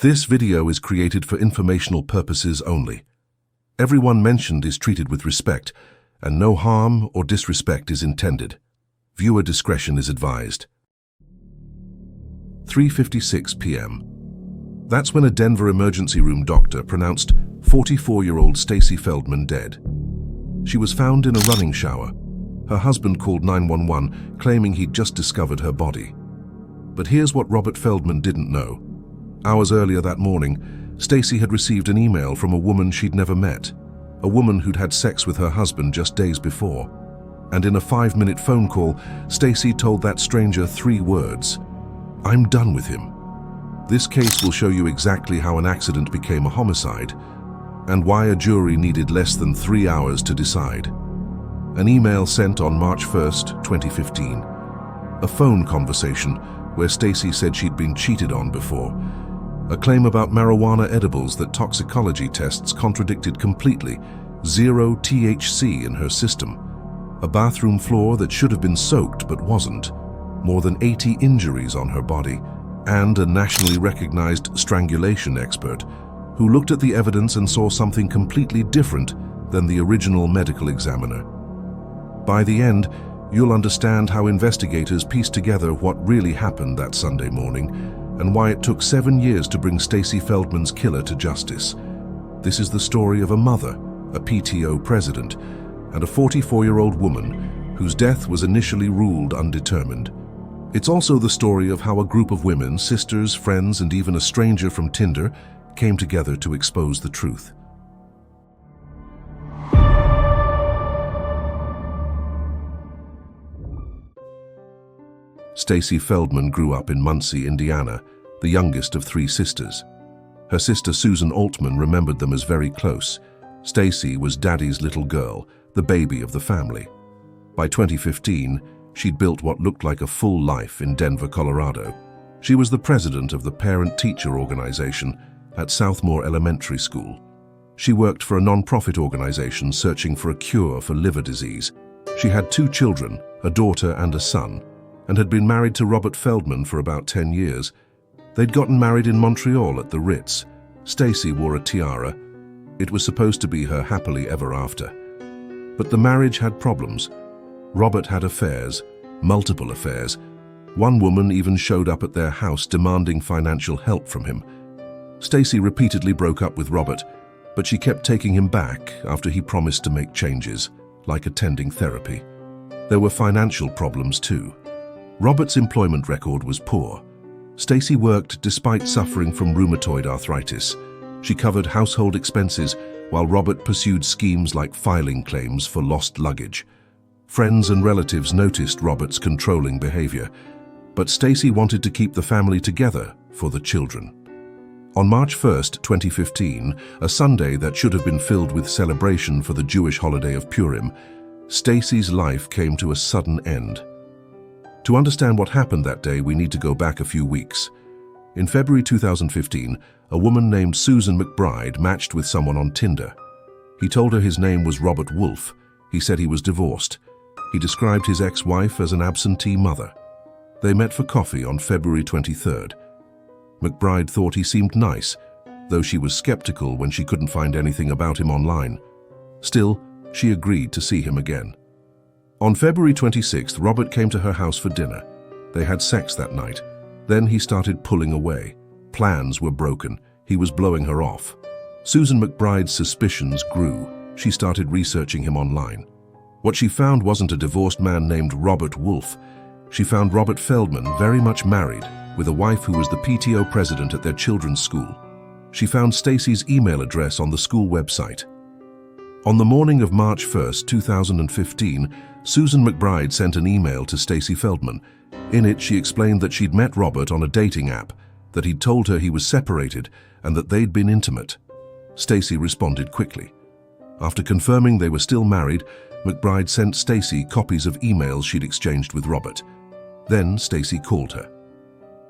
This video is created for informational purposes only. Everyone mentioned is treated with respect, and no harm or disrespect is intended. Viewer discretion is advised. 3:56 p.m. That's when a Denver emergency room doctor pronounced 44-year-old Stacy Feldman dead. She was found in a running shower. Her husband called 911, claiming he'd just discovered her body. But here's what Robert Feldman didn't know. Hours earlier that morning, Stacy had received an email from a woman she'd never met, a woman who'd had sex with her husband just days before. And in a 5-minute phone call, Stacy told that stranger 3 words: "I'm done with him." This case will show you exactly how an accident became a homicide and why a jury needed less than 3 hours to decide. An email sent on March 1st, 2015. A phone conversation where Stacy said she'd been cheated on before. A claim about marijuana edibles that toxicology tests contradicted completely. 0 THC in her system. A bathroom floor that should have been soaked but wasn't. More than 80 injuries on her body. And a nationally recognized strangulation expert who looked at the evidence and saw something completely different than the original medical examiner. By the end, you'll understand how investigators pieced together what really happened that Sunday morning and why it took 7 years to bring Stacy Feldman's killer to justice. This is the story of a mother, a PTO president, and a 44-year-old woman whose death was initially ruled undetermined. It's also the story of how a group of women, sisters, friends, and even a stranger from Tinder came together to expose the truth. Stacy Feldman grew up in Muncie, Indiana, the youngest of 3 sisters. Her sister Susan Altman remembered them as very close. Stacy was Daddy's little girl, the baby of the family. By 2015, she'd built what looked like a full life in Denver, Colorado. She was the president of the parent-teacher organization at Southmore Elementary School. She worked for a non-profit organization searching for a cure for liver disease. She had 2 children, a daughter and a son, and had been married to Robert Feldman for about 10 years. They'd gotten married in Montreal at the Ritz. Stacy wore a tiara. It was supposed to be her happily ever after. But the marriage had problems. Robert had affairs, multiple affairs. One woman even showed up at their house demanding financial help from him. Stacy repeatedly broke up with Robert, but she kept taking him back after he promised to make changes, like attending therapy. There were financial problems too. Robert's employment record was poor. Stacy worked despite suffering from rheumatoid arthritis. She covered household expenses while Robert pursued schemes like filing claims for lost luggage. Friends and relatives noticed Robert's controlling behavior, but Stacy wanted to keep the family together for the children. On March 1st, 2015, a Sunday that should have been filled with celebration for the Jewish holiday of Purim, Stacy's life came to a sudden end. To understand what happened that day, we need to go back a few weeks. In February 2015, a woman named Susan McBride matched with someone on Tinder. He told her his name was Robert Wolf. He said he was divorced. He described his ex-wife as an absentee mother. They met for coffee on February 23rd. McBride thought he seemed nice, though she was skeptical when she couldn't find anything about him online. Still, she agreed to see him again. On February 26th, Robert came to her house for dinner. They had sex that night. Then he started pulling away. Plans were broken. He was blowing her off. Susan McBride's suspicions grew. She started researching him online. What she found wasn't a divorced man named Robert Wolf. She found Robert Feldman very much married, with a wife who was the PTO president at their children's school. She found Stacy's email address on the school website. On the morning of March 1st, 2015, Susan McBride sent an email to Stacy Feldman. In it, she explained that she'd met Robert on a dating app, that he'd told her he was separated, and that they'd been intimate. Stacy responded quickly. After confirming they were still married, McBride sent Stacy copies of emails she'd exchanged with Robert. Then Stacy called her.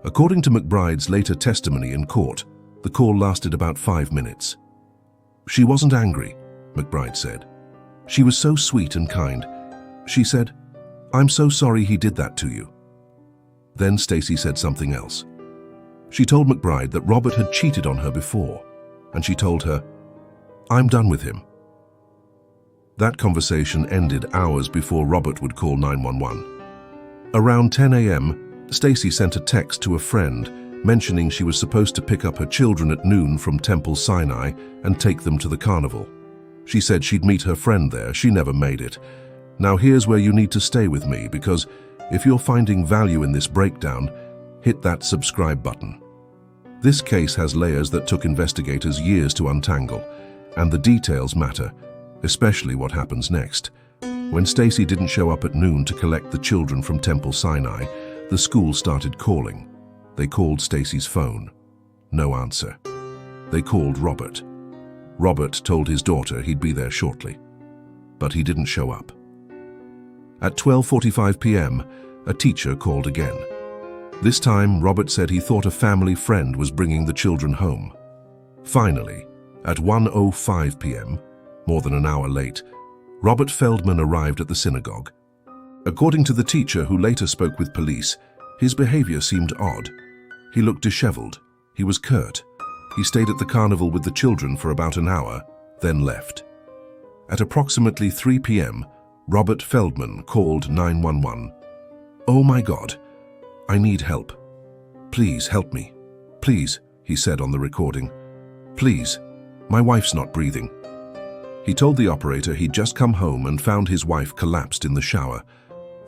According to McBride's later testimony in court, the call lasted about 5 minutes. She wasn't angry, McBride said. She was so sweet and kind. She said, "I'm so sorry he did that to you." Then Stacy said something else. She told McBride that Robert had cheated on her before, and she told her, "I'm done with him." That conversation ended hours before Robert would call 911. Around 10 a.m., Stacy sent a text to a friend mentioning she was supposed to pick up her children at noon from Temple Sinai and take them to the carnival. She said she'd meet her friend there. She never made it. Now here's where you need to stay with me, because if you're finding value in this breakdown, hit that subscribe button. This case has layers that took investigators years to untangle, and the details matter, especially what happens next. When Stacy didn't show up at noon to collect the children from Temple Sinai, the school started calling. They called Stacy's phone. No answer. They called Robert. Robert told his daughter he'd be there shortly, but he didn't show up. At 12:45 p.m., a teacher called again. This time, Robert said he thought a family friend was bringing the children home. Finally, at 1:05 p.m., more than an hour late, Robert Feldman arrived at the synagogue. According to the teacher, who later spoke with police, his behavior seemed odd. He looked disheveled. He was curt. He stayed at the carnival with the children for about an hour, then left. At approximately 3 p.m., Robert Feldman called 911. "Oh my God, I need help. Please help me. Please," he said on the recording. "Please, my wife's not breathing." He told the operator he'd just come home and found his wife collapsed in the shower.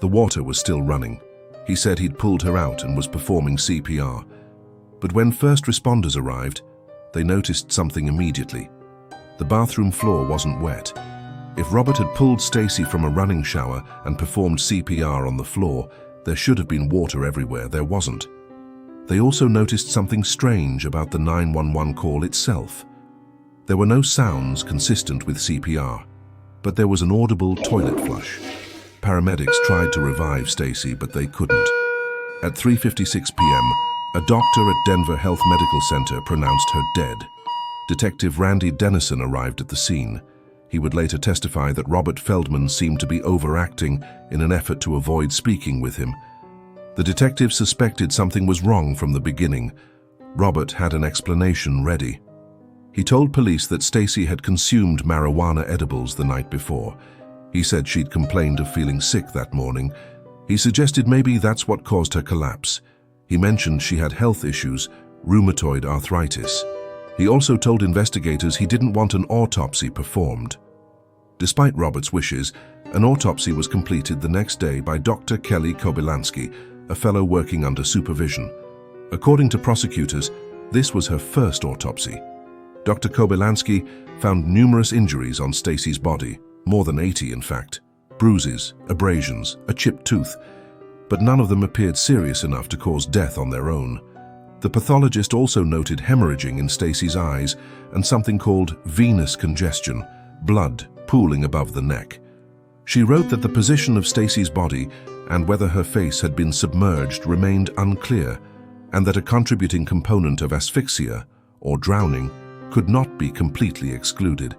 The water was still running. He said he'd pulled her out and was performing CPR. But when first responders arrived, they noticed something immediately. The bathroom floor wasn't wet. If Robert had pulled Stacy from a running shower and performed CPR on the floor, there should have been water everywhere. There wasn't. They also noticed something strange about the 911 call itself. There were no sounds consistent with CPR, but there was an audible toilet flush. Paramedics tried to revive Stacy, but they couldn't. At 3:56 p.m., a doctor at Denver Health Medical Center pronounced her dead. Detective Randy Dennison arrived at the scene. He would later testify that Robert Feldman seemed to be overacting in an effort to avoid speaking with him. The detective suspected something was wrong from the beginning. Robert had an explanation ready. He told police that Stacy had consumed marijuana edibles the night before. He said she'd complained of feeling sick that morning. He suggested maybe that's what caused her collapse. He mentioned she had health issues, rheumatoid arthritis. He also told investigators he didn't want an autopsy performed. Despite Robert's wishes, an autopsy was completed the next day by Dr. Kelly Kobylanski, a fellow working under supervision. According to prosecutors, this was her first autopsy. Dr. Kobylanski found numerous injuries on Stacy's body, more than 80 in fact, bruises, abrasions, a chipped tooth, but none of them appeared serious enough to cause death on their own. The pathologist also noted hemorrhaging in Stacy's eyes and something called venous congestion, blood pooling above the neck. She wrote that the position of Stacy's body and whether her face had been submerged remained unclear, and that a contributing component of asphyxia, or drowning, could not be completely excluded.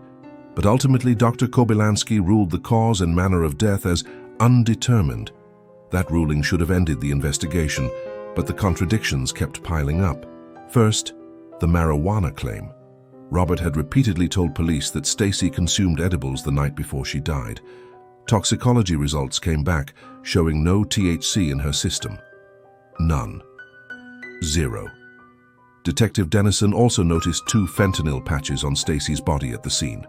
But ultimately, Dr. Kobylanski ruled the cause and manner of death as undetermined. That ruling should have ended the investigation, but the contradictions kept piling up. First, the marijuana claim. Robert had repeatedly told police that Stacy consumed edibles the night before she died. Toxicology results came back, showing no THC in her system. None. Zero. Detective Dennison also noticed 2 fentanyl patches on Stacy's body at the scene.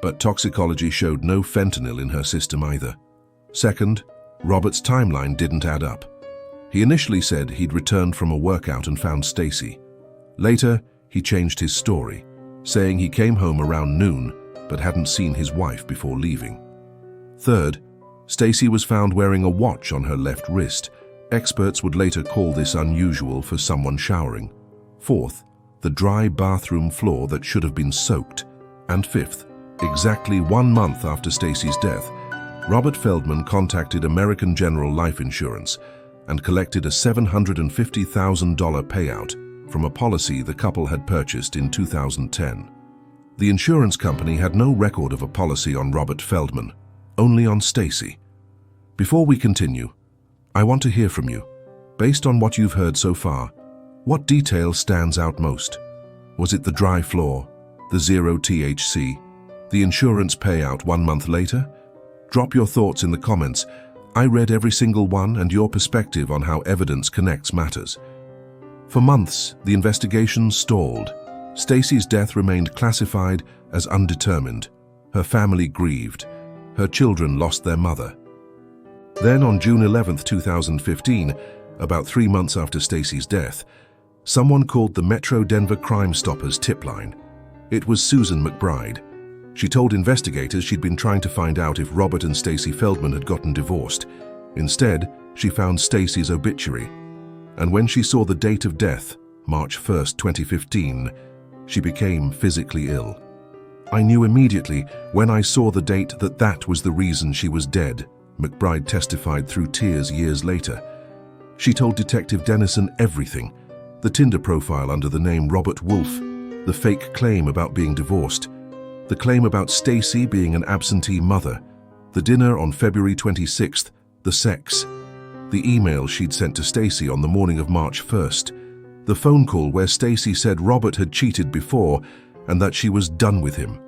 But toxicology showed no fentanyl in her system either. Second, Robert's timeline didn't add up. He initially said he'd returned from a workout and found Stacy. Later, he changed his story, saying he came home around noon but hadn't seen his wife before leaving. Third, Stacy was found wearing a watch on her left wrist. Experts would later call this unusual for someone showering. Fourth, the dry bathroom floor that should have been soaked. And fifth, exactly 1 month after Stacy's death, Robert Feldman contacted American General Life Insurance and collected a $750,000 payout from a policy the couple had purchased in 2010. The insurance company had no record of a policy on Robert Feldman, only on Stacy. Before we continue, I want to hear from you. Based on what you've heard so far, What detail stands out most? Was it the dry floor, the zero THC, the insurance payout 1 month later? Drop your thoughts in the comments. I read every single one, and your perspective on how evidence connects matters. For months, the investigation stalled. Stacy's death remained classified as undetermined. Her family grieved. Her children lost their mother. Then on June 11, 2015, about 3 months after Stacy's death, someone called the Metro Denver Crime Stoppers tip line. It was Susan McBride. She told investigators she'd been trying to find out if Robert and Stacy Feldman had gotten divorced. Instead, she found Stacy's obituary. And when she saw the date of death, March 1, 2015, she became physically ill. I knew immediately when I saw the date that was the reason she was dead, McBride testified through tears years later. She told Detective Dennison everything: the Tinder profile under the name Robert Wolfe, the fake claim about being divorced, the claim about Stacy being an absentee mother, the dinner on February 26th, the sex, the email she'd sent to Stacy on the morning of March 1st, the phone call where Stacy said Robert had cheated before and that she was done with him.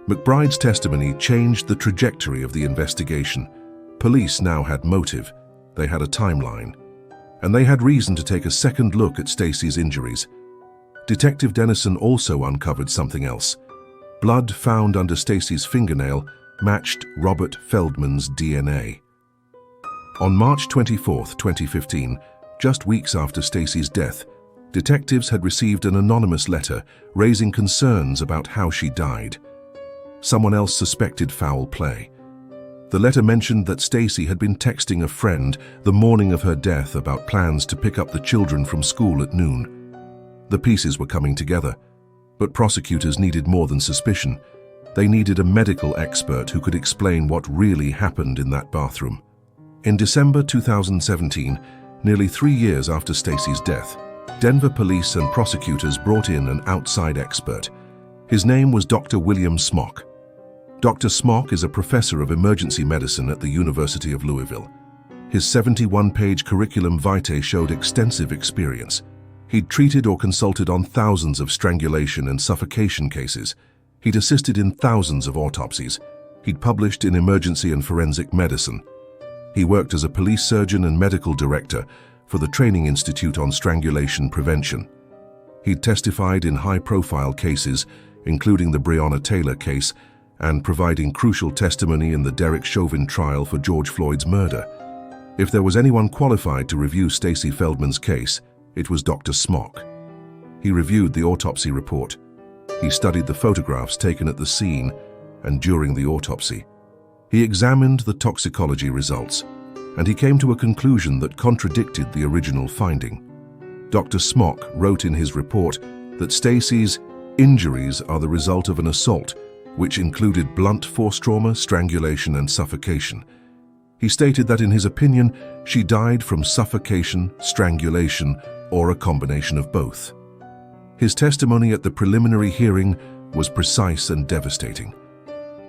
McBride's testimony changed the trajectory of the investigation. Police now had motive, they had a timeline, and they had reason to take a second look at Stacy's injuries. Detective Dennison also uncovered something else. Blood found under Stacy's fingernail matched Robert Feldman's DNA. On March 24, 2015, just weeks after Stacy's death, detectives had received an anonymous letter raising concerns about how she died. Someone else suspected foul play. The letter mentioned that Stacy had been texting a friend the morning of her death about plans to pick up the children from school at noon. The pieces were coming together, but prosecutors needed more than suspicion. They needed a medical expert who could explain what really happened in that bathroom. In December 2017, nearly 3 years after Stacy's death, Denver police and prosecutors brought in an outside expert. His name was Dr. William Smock. Dr. Smock is a professor of emergency medicine at the University of Louisville. His 71-page curriculum vitae showed extensive experience. He'd treated or consulted on thousands of strangulation and suffocation cases. He'd assisted in thousands of autopsies. He'd published in emergency and forensic medicine. He worked as a police surgeon and medical director for the Training Institute on Strangulation Prevention. He'd testified in high-profile cases, including the Breonna Taylor case, and providing crucial testimony in the Derek Chauvin trial for George Floyd's murder. If there was anyone qualified to review Stacy Feldman's case, it was Dr. Smock. He reviewed the autopsy report. He studied the photographs taken at the scene and during the autopsy. He examined the toxicology results, and he came to a conclusion that contradicted the original finding. Dr. Smock wrote in his report that Stacy's injuries are the result of an assault which included blunt force trauma, strangulation, and suffocation. He stated that in his opinion, she died from suffocation, strangulation, or a combination of both. His testimony at the preliminary hearing was precise and devastating.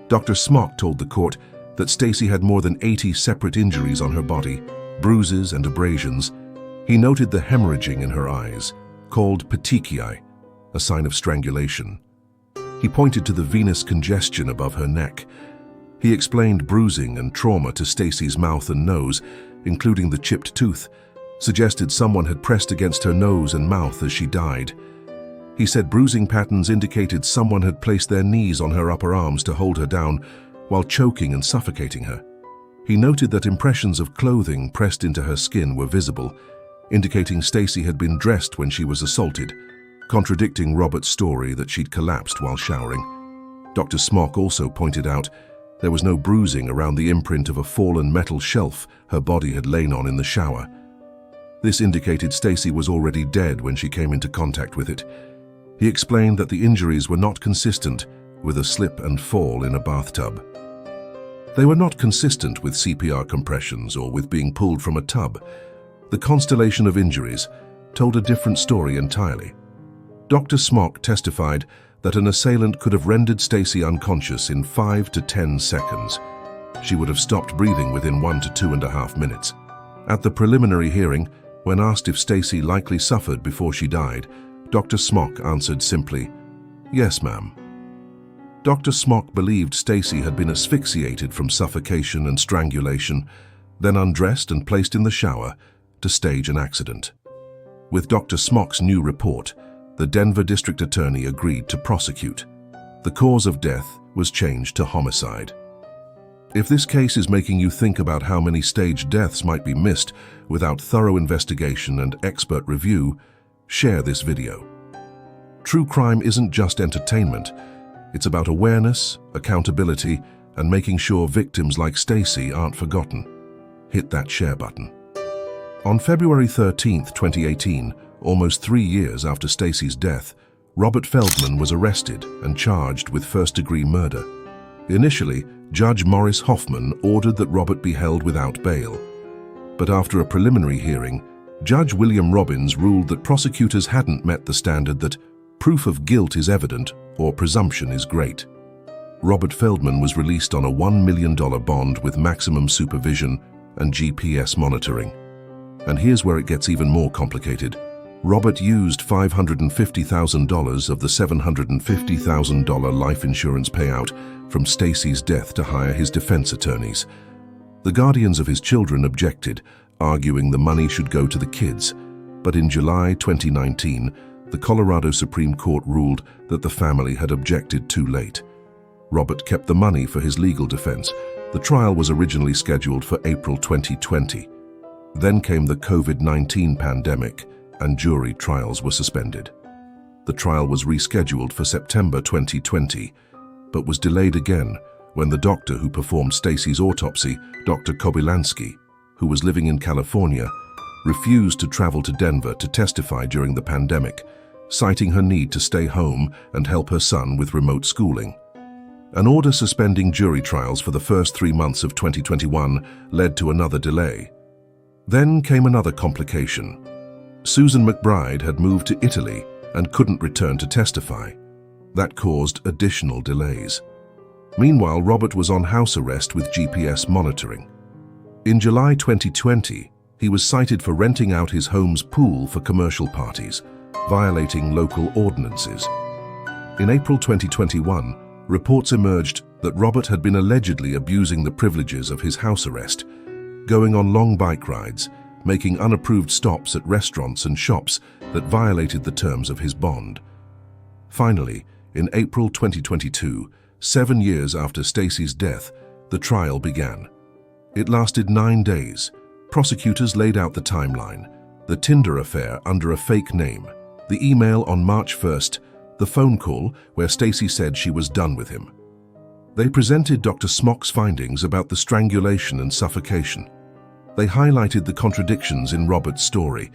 Dr. Smock told the court that Stacy had more than 80 separate injuries on her body, bruises and abrasions. He noted the hemorrhaging in her eyes, called petechiae, a sign of strangulation. He pointed to the venous congestion above her neck. He explained bruising and trauma to Stacy's mouth and nose, including the chipped tooth, suggested someone had pressed against her nose and mouth as she died. He said bruising patterns indicated someone had placed their knees on her upper arms to hold her down while choking and suffocating her. He noted that impressions of clothing pressed into her skin were visible, indicating Stacy had been dressed when she was assaulted, contradicting Robert's story that she'd collapsed while showering. Dr. Smock also pointed out there was no bruising around the imprint of a fallen metal shelf her body had lain on in the shower. This indicated Stacy was already dead when she came into contact with it. He explained that the injuries were not consistent with a slip and fall in a bathtub. They were not consistent with CPR compressions or with being pulled from a tub. The constellation of injuries told a different story entirely. Dr. Smock testified that an assailant could have rendered Stacy unconscious in 5 to 10 seconds. She would have stopped breathing within 1 to 2.5 minutes. At the preliminary hearing, When asked if Stacy likely suffered before she died, Dr. Smock answered simply, "Yes, ma'am." Dr. Smock believed Stacy had been asphyxiated from suffocation and strangulation, then undressed and placed in the shower to stage an accident. With Dr. Smock's new report, the Denver District Attorney agreed to prosecute. The cause of death was changed to homicide. If this case is making you think about how many staged deaths might be missed without thorough investigation and expert review, share this video. True crime isn't just entertainment. It's about awareness, accountability, and making sure victims like Stacy aren't forgotten. Hit that share button. On February 13, 2018, almost 3 years after Stacy's death, Robert Feldman was arrested and charged with first-degree murder. Initially, Judge Morris Hoffman ordered that Robert be held without bail. But after a preliminary hearing, Judge William Robbins ruled that prosecutors hadn't met the standard that proof of guilt is evident or presumption is great. Robert Feldman was released on a $1 million bond with maximum supervision and GPS monitoring. And here's where it gets even more complicated. Robert used $550,000 of the $750,000 life insurance payout from Stacy's death to hire his defense attorneys. The guardians of his children objected, arguing the money should go to the kids. But in July 2019, the Colorado Supreme Court ruled that the family had objected too late. Robert kept the money for his legal defense. The trial was originally scheduled for April 2020. Then came the COVID-19 pandemic, and jury trials were suspended. The trial was rescheduled for September 2020, but was delayed again when the doctor who performed Stacy's autopsy, Dr. Kobylanski, who was living in California, refused to travel to Denver to testify during the pandemic, citing her need to stay home and help her son with remote schooling. An order suspending jury trials for the first 3 months of 2021 led to another delay. Then came another complication. Susan McBride had moved to Italy and couldn't return to testify. That caused additional delays. Meanwhile, Robert was on house arrest with GPS monitoring. In July 2020, he was cited for renting out his home's pool for commercial parties, violating local ordinances. In April 2021, reports emerged that Robert had been allegedly abusing the privileges of his house arrest, going on long bike rides, making unapproved stops at restaurants and shops that violated the terms of his bond. Finally, in April 2022, 7 years after Stacy's death, the trial began. It lasted 9 days. Prosecutors laid out the timeline: the Tinder affair under a fake name, the email on March 1st, the phone call where Stacy said she was done with him. They presented Dr. Smock's findings about the strangulation and suffocation. They highlighted the contradictions in Robert's story: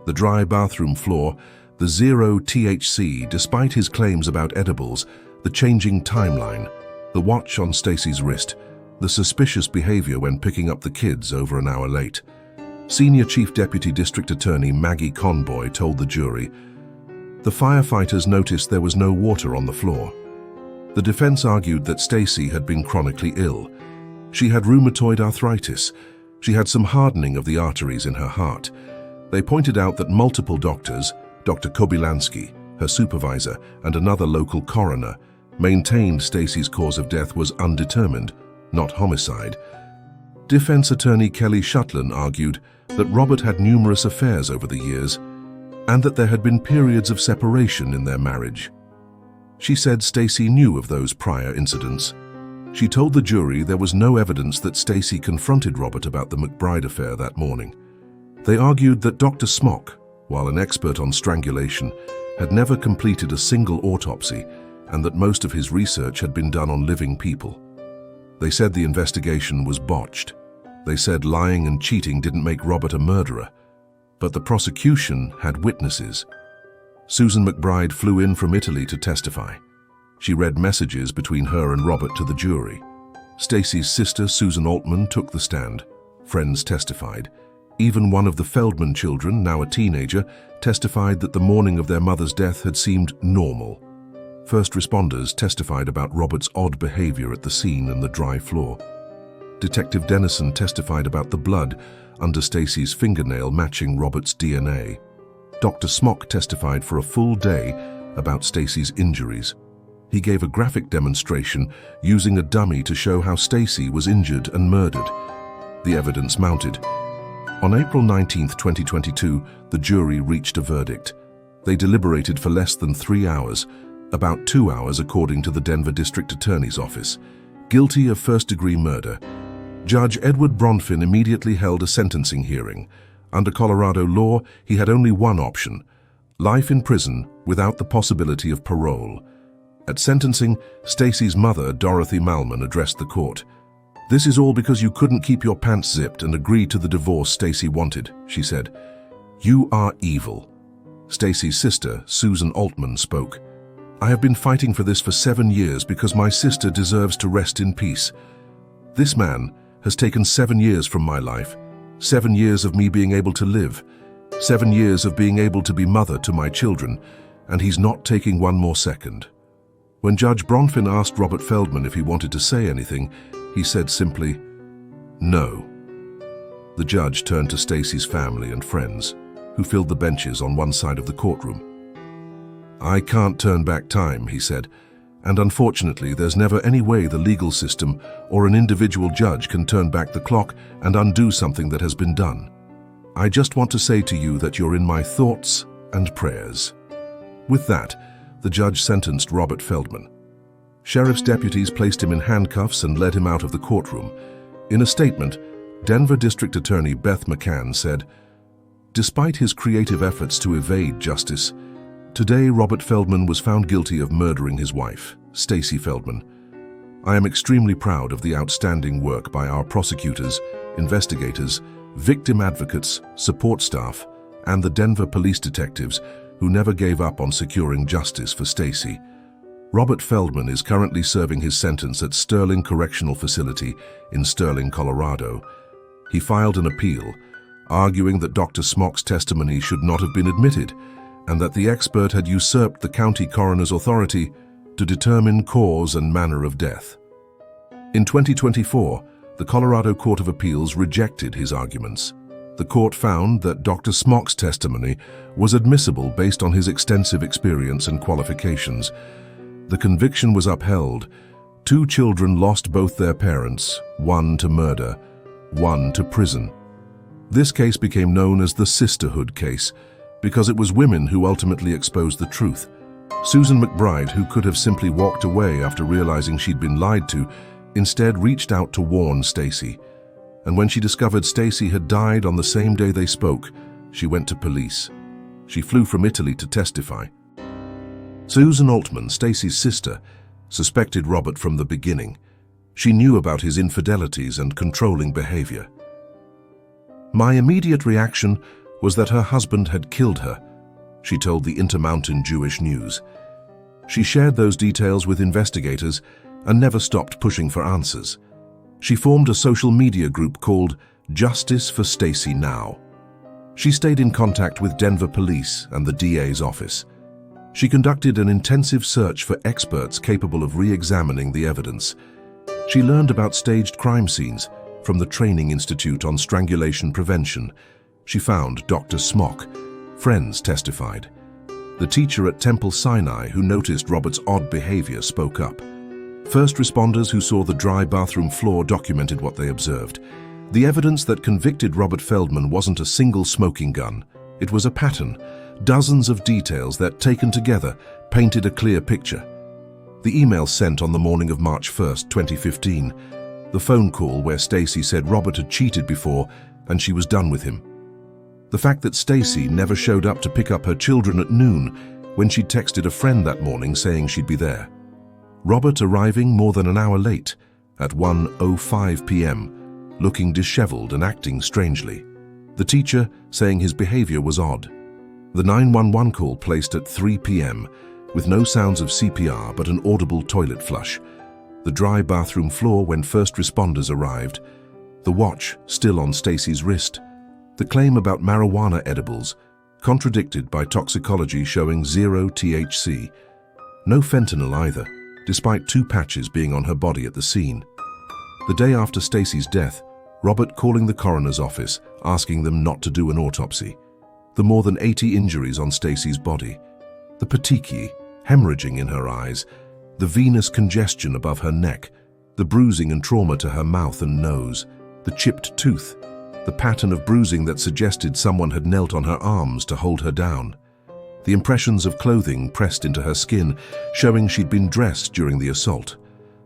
the dry bathroom floor, the zero THC despite his claims about edibles, the changing timeline, the watch on Stacy's wrist, the suspicious behavior when picking up the kids over an hour late. Senior Chief Deputy District Attorney Maggie Conboy told the jury, "The firefighters noticed there was no water on the floor." The defense argued that Stacy had been chronically ill. She had rheumatoid arthritis. She had some hardening of the arteries in her heart. They pointed out that multiple doctors, Dr. Kobylanski, her supervisor, and another local coroner, maintained Stacy's cause of death was undetermined, not homicide. Defense attorney Kelly Shutlin argued that Robert had numerous affairs over the years and that there had been periods of separation in their marriage. She said Stacy knew of those prior incidents. She told the jury there was no evidence that Stacy confronted Robert about the McBride affair that morning. They argued that Dr. Smock, while an expert on strangulation, had never completed a single autopsy and that most of his research had been done on living people. They said the investigation was botched. They said lying and cheating didn't make Robert a murderer. But the prosecution had witnesses. Susan McBride flew in from Italy to testify. She read messages between her and Robert to the jury. Stacy's sister, Susan Altman, took the stand. Friends testified. Even one of the Feldman children, now a teenager, testified that the morning of their mother's death had seemed normal. First responders testified about Robert's odd behavior at the scene and the dry floor. Detective Dennison testified about the blood under Stacy's fingernail matching Robert's DNA. Dr. Smock testified for a full day about Stacy's injuries. He gave a graphic demonstration using a dummy to show how Stacy was injured and murdered. The evidence mounted. On April 19, 2022, the jury reached a verdict. They deliberated for less than 3 hours, about 2 hours according to the Denver District Attorney's Office. Guilty of first-degree murder. Judge Edward Bronfin immediately held a sentencing hearing. Under Colorado law, he had only one option: life in prison without the possibility of parole. At sentencing, Stacy's mother, Dorothy Malman, addressed the court. "This is all because you couldn't keep your pants zipped and agree to the divorce Stacy wanted," she said. "You are evil." Stacy's sister, Susan Altman, spoke. "I have been fighting for this for 7 years because my sister deserves to rest in peace. This man has taken 7 years from my life, 7 years of me being able to live, 7 years of being able to be mother to my children, and he's not taking one more second." When Judge Bronfin asked Robert Feldman if he wanted to say anything, he said simply, "No." The judge turned to Stacy's family and friends, who filled the benches on one side of the courtroom. "I can't turn back time," he said, "and unfortunately there's never any way the legal system or an individual judge can turn back the clock and undo something that has been done. I just want to say to you that you're in my thoughts and prayers." With that, the judge sentenced Robert Feldman. Sheriff's deputies placed him in handcuffs and led him out of the courtroom. In a statement, Denver District Attorney Beth McCann said, "Despite his creative efforts to evade justice, today Robert Feldman was found guilty of murdering his wife, Stacy Feldman. I am extremely proud of the outstanding work by our prosecutors, investigators, victim advocates, support staff, and the Denver police detectives who never gave up on securing justice for Stacy. Robert Feldman is currently serving his sentence at Sterling Correctional Facility in Sterling, Colorado. He filed an appeal, arguing that Dr. Smock's testimony should not have been admitted and that the expert had usurped the county coroner's authority to determine cause and manner of death. In 2024, the Colorado Court of Appeals rejected his arguments. The court found that Dr. Smock's testimony was admissible based on his extensive experience and qualifications. The conviction was upheld. 2 children lost both their parents, one to murder, one to prison. This case became known as the Sisterhood case because it was women who ultimately exposed the truth. Susan McBride, who could have simply walked away after realizing she'd been lied to, instead reached out to warn Stacy. And when she discovered Stacy had died on the same day they spoke, she went to police. She flew from Italy to testify. Susan Altman, Stacy's sister, suspected Robert from the beginning. She knew about his infidelities and controlling behavior. "My immediate reaction was that her husband had killed her," she told the Intermountain Jewish News. She shared those details with investigators and never stopped pushing for answers. She formed a social media group called Justice for Stacy Now. She stayed in contact with Denver police and the DA's office. She conducted an intensive search for experts capable of re-examining the evidence. She learned about staged crime scenes from the Training Institute on Strangulation Prevention. She found Dr. Smock. Friends testified. The teacher at Temple Sinai who noticed Robert's odd behavior spoke up. First responders who saw the dry bathroom floor documented what they observed. The evidence that convicted Robert Feldman wasn't a single smoking gun. It was a pattern, dozens of details that, taken together, painted a clear picture. The email sent on the morning of March 1, 2015. The phone call where Stacy said Robert had cheated before and she was done with him. The fact that Stacy never showed up to pick up her children at noon when she'd texted a friend that morning saying she'd be there. Robert arriving more than an hour late, at 1:05 p.m., looking disheveled and acting strangely. The teacher saying his behavior was odd. The 911 call placed at 3 p.m., with no sounds of CPR but an audible toilet flush. The dry bathroom floor when first responders arrived. The watch still on Stacy's wrist. The claim about marijuana edibles, contradicted by toxicology showing 0 THC. No fentanyl either, despite 2 patches being on her body at the scene. The day after Stacy's death, Robert calling the coroner's office, asking them not to do an autopsy. The more than 80 injuries on Stacy's body, the petechiae, hemorrhaging in her eyes, the venous congestion above her neck, the bruising and trauma to her mouth and nose, the chipped tooth, the pattern of bruising that suggested someone had knelt on her arms to hold her down, the impressions of clothing pressed into her skin, showing she'd been dressed during the assault,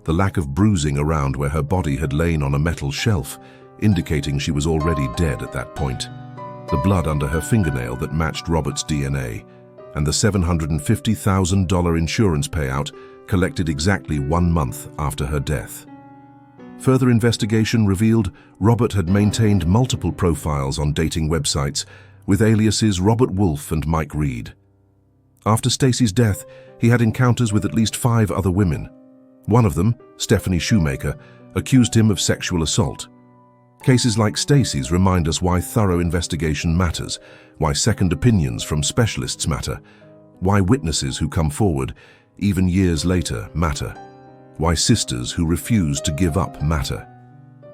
the lack of bruising around where her body had lain on a metal shelf, indicating she was already dead at that point, the blood under her fingernail that matched Robert's DNA, and the $750,000 insurance payout collected exactly 1 month after her death. Further investigation revealed Robert had maintained multiple profiles on dating websites with aliases Robert Wolf and Mike Reed. After Stacy's death, he had encounters with at least 5 other women. One of them, Stephanie Shoemaker, accused him of sexual assault. Cases like Stacy's remind us why thorough investigation matters, why second opinions from specialists matter, why witnesses who come forward, even years later, matter, why sisters who refuse to give up matter.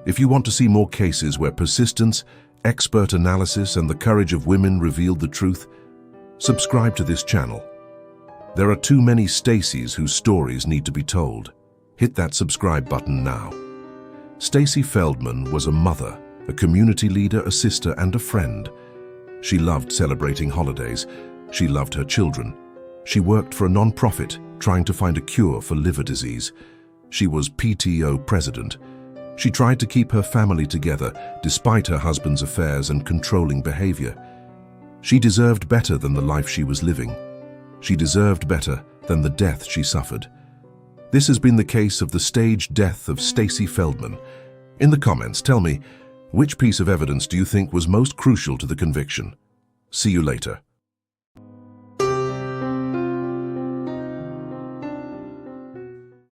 If you want to see more cases where persistence, expert analysis, and the courage of women revealed the truth, subscribe to this channel. There are too many Stacys whose stories need to be told. Hit that subscribe button now. Stacy Feldman was a mother, a community leader, a sister, and a friend. She loved celebrating holidays. She loved her children. She worked for a non-profit trying to find a cure for liver disease. She was PTO president. She tried to keep her family together despite her husband's affairs and controlling behavior. She deserved better than the life she was living. She deserved better than the death she suffered. This has been the case of the staged death of Stacy Feldman. In the comments, tell me, which piece of evidence do you think was most crucial to the conviction? See you later.